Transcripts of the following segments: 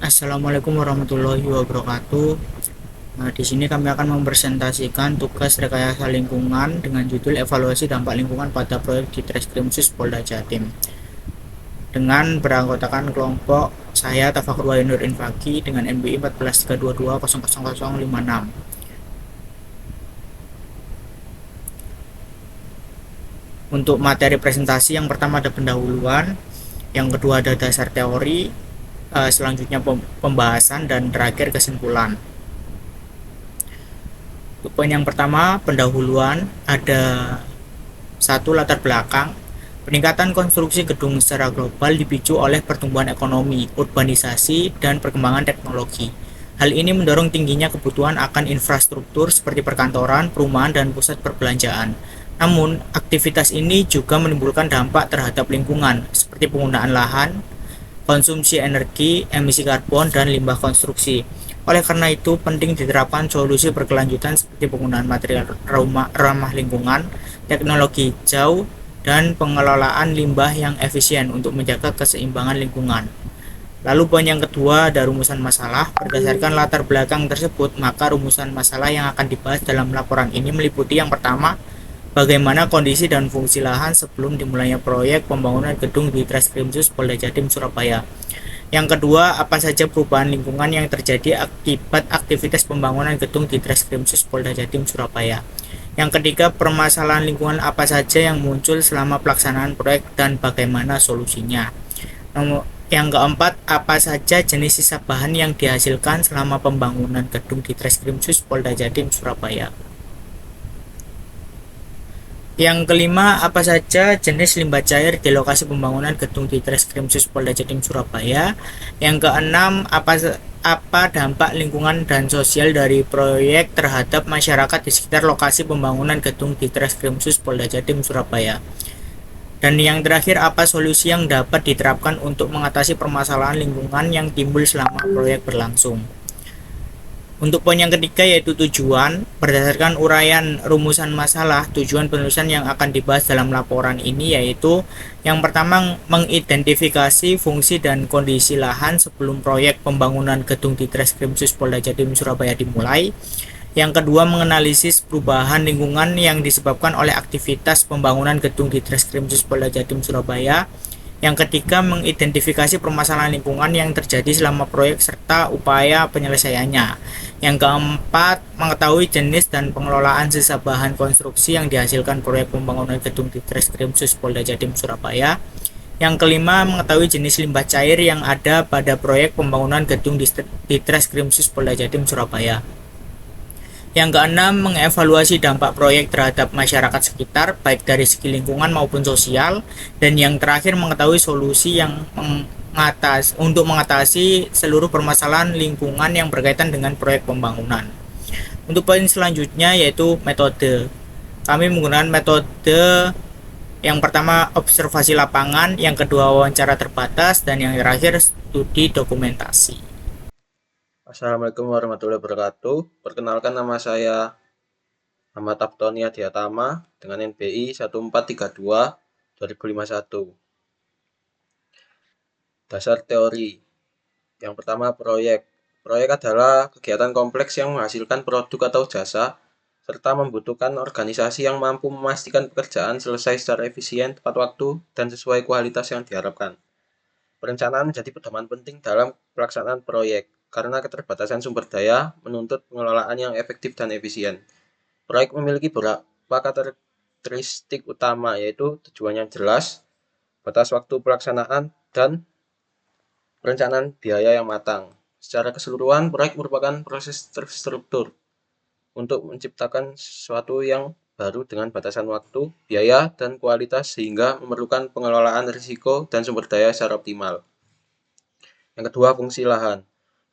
Assalamualaikum warahmatullahi wabarakatuh. Nah, di sini kami akan mempresentasikan tugas rekayasa lingkungan dengan judul evaluasi dampak lingkungan pada proyek di Treskrimsus Polda Jatim. Dengan beranggotakan kelompok saya Tafakur Wahyunur Infaki dengan NBI 1432200056. Untuk materi presentasi yang pertama ada pendahuluan, yang kedua ada dasar teori, selanjutnya pembahasan dan terakhir kesimpulan. Untuk poin yang pertama, pendahuluan, ada satu latar belakang. Peningkatan konstruksi gedung secara global dipicu oleh pertumbuhan ekonomi, urbanisasi, dan perkembangan teknologi. Hal ini mendorong tingginya kebutuhan akan infrastruktur seperti perkantoran, perumahan, dan pusat perbelanjaan. Namun, aktivitas ini juga menimbulkan dampak terhadap lingkungan, seperti penggunaan lahan, konsumsi energi, emisi karbon, dan limbah konstruksi. Oleh karena itu, penting diterapkan solusi berkelanjutan seperti penggunaan material ramah lingkungan, teknologi hijau, dan pengelolaan limbah yang efisien untuk menjaga keseimbangan lingkungan. Lalu poin yang kedua ada rumusan masalah. Berdasarkan latar belakang tersebut, maka rumusan masalah yang akan dibahas dalam laporan ini meliputi yang pertama, bagaimana kondisi dan fungsi lahan sebelum dimulainya proyek pembangunan gedung di Treskrimsus Polda Jatim Surabaya. Yang kedua, apa saja perubahan lingkungan yang terjadi akibat aktivitas pembangunan gedung di Treskrimsus Polda Jatim Surabaya. Yang ketiga, permasalahan lingkungan apa saja yang muncul selama pelaksanaan proyek dan bagaimana solusinya. Yang keempat, apa saja jenis sisa bahan yang dihasilkan selama pembangunan gedung di Treskrimsus Polda Jatim Surabaya. Yang kelima, apa saja jenis limbah cair di lokasi pembangunan gedung di Treskrimsus Polda Jatim Surabaya. Yang keenam, apa dampak lingkungan dan sosial dari proyek terhadap masyarakat di sekitar lokasi pembangunan gedung di Treskrimsus Polda Jatim Surabaya. Dan yang terakhir, apa solusi yang dapat diterapkan untuk mengatasi permasalahan lingkungan yang timbul selama proyek berlangsung. Untuk poin yang ketiga yaitu tujuan. Berdasarkan uraian rumusan masalah, tujuan penulisan yang akan dibahas dalam laporan ini yaitu yang pertama, mengidentifikasi fungsi dan kondisi lahan sebelum proyek pembangunan gedung di Treskrimsus Polda Jatim Surabaya dimulai. Yang kedua, menganalisis perubahan lingkungan yang disebabkan oleh aktivitas pembangunan gedung di Treskrimsus Polda Jatim Surabaya. Yang ketiga, mengidentifikasi permasalahan lingkungan yang terjadi selama proyek serta upaya penyelesaiannya. Yang keempat, mengetahui jenis dan pengelolaan sisa bahan konstruksi yang dihasilkan proyek pembangunan gedung di Treskrimsus Polda Jatim Surabaya. Yang kelima, mengetahui jenis limbah cair yang ada pada proyek pembangunan gedung di Treskrimsus Polda Jatim Surabaya. Yang keenam, mengevaluasi dampak proyek terhadap masyarakat sekitar, baik dari segi lingkungan maupun sosial. Dan yang terakhir, mengetahui solusi yang untuk mengatasi seluruh permasalahan lingkungan yang berkaitan dengan proyek pembangunan. Untuk poin selanjutnya yaitu metode. Kami menggunakan metode yang pertama observasi lapangan, yang kedua wawancara terbatas, dan yang terakhir studi dokumentasi. Assalamualaikum warahmatullahi wabarakatuh. Perkenalkan, nama saya Ahmad Aftoni Adiatama dengan NBI 1432-2051. Dasar teori. Yang pertama, proyek. Proyek adalah kegiatan kompleks yang menghasilkan produk atau jasa serta membutuhkan organisasi yang mampu memastikan pekerjaan selesai secara efisien, tepat waktu, dan sesuai kualitas yang diharapkan. Perencanaan menjadi pedoman penting dalam pelaksanaan proyek karena keterbatasan sumber daya menuntut pengelolaan yang efektif dan efisien. Proyek memiliki beberapa karakteristik utama, yaitu tujuan yang jelas, batas waktu pelaksanaan, dan perencanaan biaya yang matang. Secara keseluruhan, proyek merupakan proses terstruktur untuk menciptakan sesuatu yang baru dengan batasan waktu, biaya, dan kualitas sehingga memerlukan pengelolaan risiko dan sumber daya secara optimal. Yang kedua, fungsi lahan.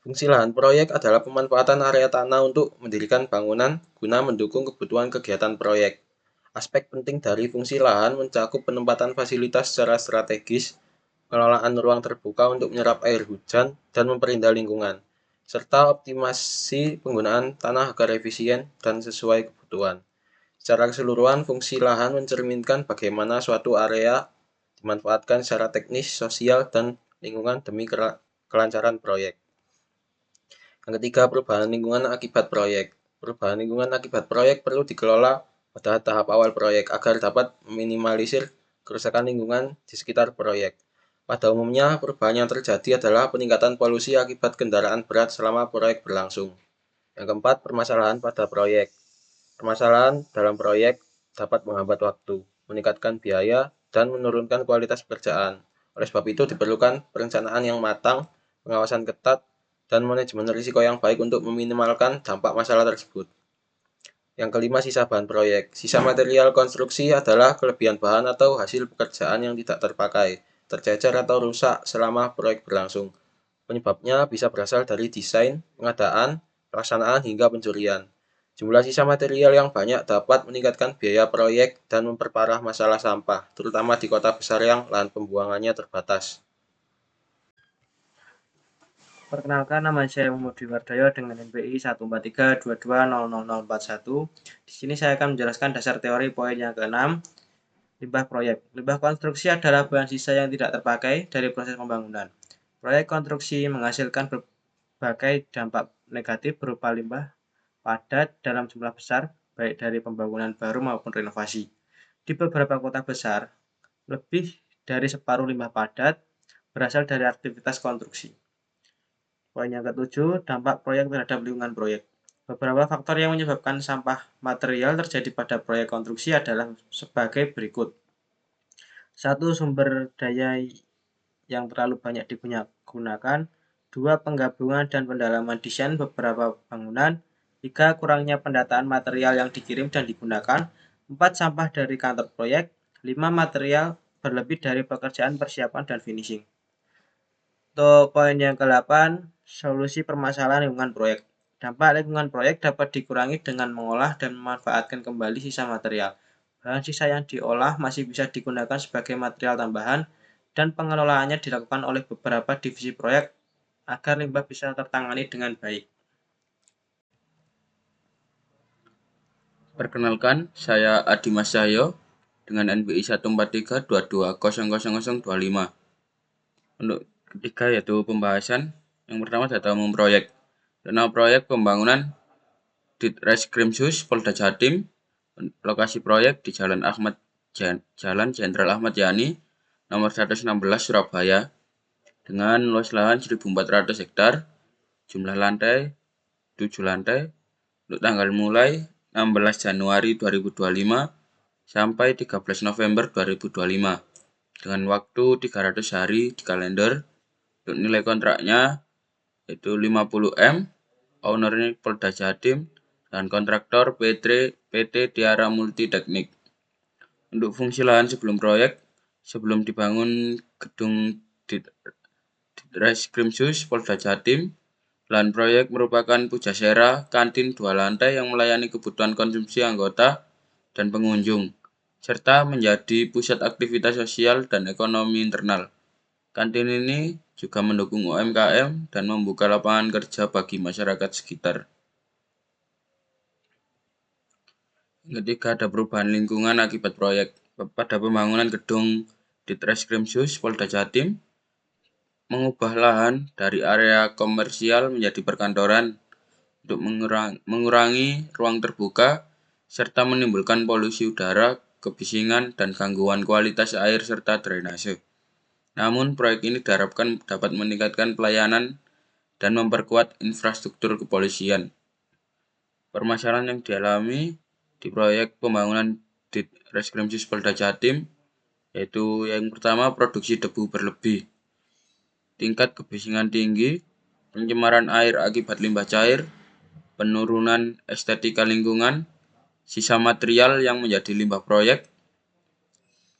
Fungsi lahan proyek adalah pemanfaatan area tanah untuk mendirikan bangunan guna mendukung kebutuhan kegiatan proyek. Aspek penting dari fungsi lahan mencakup penempatan fasilitas secara strategis, pengelolaan ruang terbuka untuk menyerap air hujan dan memperindah lingkungan, serta optimasi penggunaan tanah agar efisien dan sesuai kebutuhan. Secara keseluruhan, fungsi lahan mencerminkan bagaimana suatu area dimanfaatkan secara teknis, sosial, dan lingkungan demi kelancaran proyek. Yang ketiga, perubahan lingkungan akibat proyek. Perubahan lingkungan akibat proyek perlu dikelola pada tahap awal proyek agar dapat meminimalisir kerusakan lingkungan di sekitar proyek. Pada umumnya, perubahan yang terjadi adalah peningkatan polusi akibat kendaraan berat selama proyek berlangsung. Yang keempat, permasalahan pada proyek. Permasalahan dalam proyek dapat menghambat waktu, meningkatkan biaya, dan menurunkan kualitas pekerjaan. Oleh sebab itu, diperlukan perencanaan yang matang, pengawasan ketat, dan manajemen risiko yang baik untuk meminimalkan dampak masalah tersebut. Yang kelima, sisa bahan proyek. Sisa material konstruksi adalah kelebihan bahan atau hasil pekerjaan yang tidak terpakai, tercecer atau rusak selama proyek berlangsung. Penyebabnya bisa berasal dari desain, pengadaan, pelaksanaan, hingga pencurian. Jumlah sisa material yang banyak dapat meningkatkan biaya proyek dan memperparah masalah sampah, terutama di kota besar yang lahan pembuangannya terbatas. Perkenalkan, nama saya Muhammad Wardayo dengan NPI 143220041. Di sini saya akan menjelaskan dasar teori poin yang ke-6, limbah proyek. Limbah konstruksi adalah bahan sisa yang tidak terpakai dari proses pembangunan. Proyek konstruksi menghasilkan berbagai dampak negatif berupa limbah padat dalam jumlah besar, baik dari pembangunan baru maupun renovasi. Di beberapa kota besar, lebih dari separuh limbah padat berasal dari aktivitas konstruksi. Poin yang ketujuh, dampak proyek terhadap lingkungan proyek. Beberapa faktor yang menyebabkan sampah material terjadi pada proyek konstruksi adalah sebagai berikut. 1. Sumber daya yang terlalu banyak digunakan. 2. Penggabungan dan pendalaman desain beberapa bangunan. 3. Kurangnya pendataan material yang dikirim dan digunakan. 4. Sampah dari kantor proyek. 5. Material berlebih dari pekerjaan persiapan dan finishing. Untuk poin yang ke-8, solusi permasalahan lingkungan proyek. Dampak lingkungan proyek dapat dikurangi dengan mengolah dan memanfaatkan kembali sisa material. Bahan sisa yang diolah masih bisa digunakan sebagai material tambahan dan pengelolaannya dilakukan oleh beberapa divisi proyek agar limbah bisa tertangani dengan baik. Perkenalkan, saya Adi Mas Cahyo dengan NBI 14322000025. Untuk ketiga yaitu pembahasan. Yang pertama data umum proyek. Dana proyek pembangunan Ditreskrimsus Polda Jatim. Lokasi proyek di Jalan Jenderal Ahmad Yani, nomor 116 Surabaya, dengan luas lahan 1.400 hektar, jumlah lantai 7 lantai, untuk tanggal mulai 16 Januari 2025 sampai 13 November 2025, dengan waktu 300 hari di kalender. Untuk nilai kontraknya yaitu 50 M, ownernya Polda Jatim, dan kontraktor PT Tiara Multiteknik. Untuk fungsi lahan sebelum proyek, sebelum dibangun gedung Ditreskrimsus Polda Jatim, lahan proyek merupakan pujasera kantin 2 lantai yang melayani kebutuhan konsumsi anggota dan pengunjung, serta menjadi pusat aktivitas sosial dan ekonomi internal. Kantin ini juga mendukung UMKM dan membuka lapangan kerja bagi masyarakat sekitar. Ketiga, ada perubahan lingkungan akibat proyek. Pada pembangunan gedung Ditreskrimsus Polda Jatim, mengubah lahan dari area komersial menjadi perkantoran untuk mengurangi ruang terbuka serta menimbulkan polusi udara, kebisingan, dan gangguan kualitas air serta drainase. Namun, proyek ini diharapkan dapat meningkatkan pelayanan dan memperkuat infrastruktur kepolisian. Permasalahan yang dialami di proyek pembangunan Ditreskrimsus Polda Jatim yaitu yang pertama, produksi debu berlebih, tingkat kebisingan tinggi, pencemaran air akibat limbah cair, penurunan estetika lingkungan, sisa material yang menjadi limbah proyek,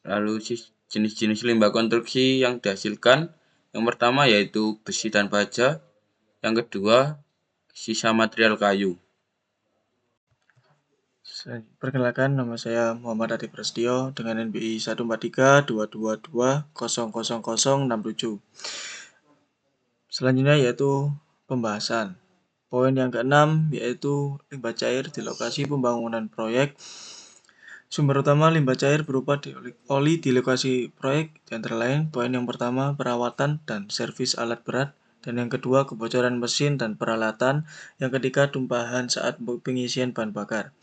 lalu jenis-jenis limbah konstruksi yang dihasilkan. Yang pertama yaitu besi dan baja, yang kedua sisa material kayu. Perkenalkan, nama saya Muhammad Adi Prasetyo dengan NBI 14322200067. Selanjutnya yaitu pembahasan. Poin yang ke-6 yaitu limbah cair di lokasi pembangunan proyek. Sumber utama limbah cair berupa oli di lokasi proyek, di antara lain poin yang pertama perawatan dan servis alat berat, Dan yang kedua, kebocoran mesin dan peralatan. Yang ketiga, tumpahan saat pengisian bahan bakar.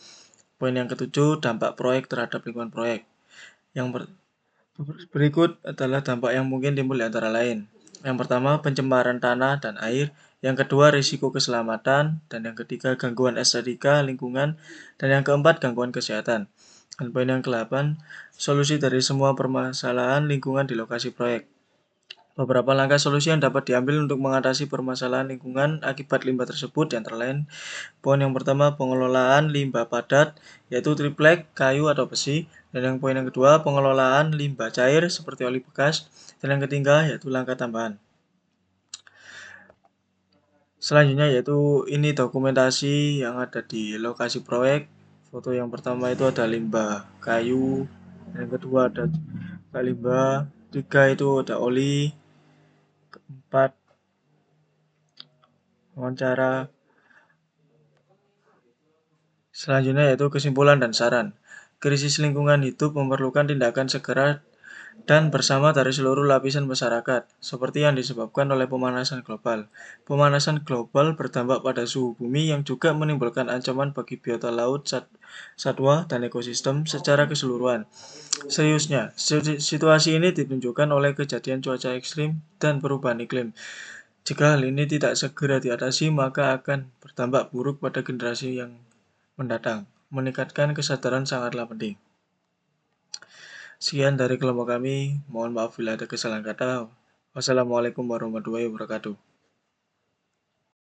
Poin yang ketujuh, dampak proyek terhadap lingkungan proyek. Yang berikut adalah dampak yang mungkin timbul antara lain. Yang pertama, pencemaran tanah dan air. Yang kedua, risiko keselamatan. Dan yang ketiga, gangguan estetika lingkungan. Dan yang keempat, gangguan kesehatan. Dan poin yang ke-8, solusi dari semua permasalahan lingkungan di lokasi proyek. Beberapa langkah solusi yang dapat diambil untuk mengatasi permasalahan lingkungan akibat limbah tersebut, antara lain, poin yang pertama, pengelolaan limbah padat, yaitu triplek, kayu atau besi. Dan yang poin yang kedua, pengelolaan limbah cair seperti oli bekas. Dan yang ketiga, yaitu langkah tambahan. Selanjutnya yaitu ini dokumentasi yang ada di lokasi proyek. Foto yang pertama itu ada limbah kayu, yang kedua ada limbah, tiga itu ada oli, keempat wawancara. Selanjutnya yaitu kesimpulan dan saran. Krisis lingkungan hidup memerlukan tindakan segera dan bersama dari seluruh lapisan masyarakat, seperti yang disebabkan oleh pemanasan global. Pemanasan global berdampak pada suhu bumi yang juga menimbulkan ancaman bagi biota laut, satwa, dan ekosistem secara keseluruhan. Seriusnya, situasi ini ditunjukkan oleh kejadian cuaca ekstrim dan perubahan iklim. Jika hal ini tidak segera diatasi, maka akan berdampak buruk pada generasi yang mendatang. Meningkatkan kesadaran sangatlah penting. Sekian dari kelompok kami. Mohon maaf bila ada kesalahan kata. Wassalamualaikum warahmatullahi wabarakatuh.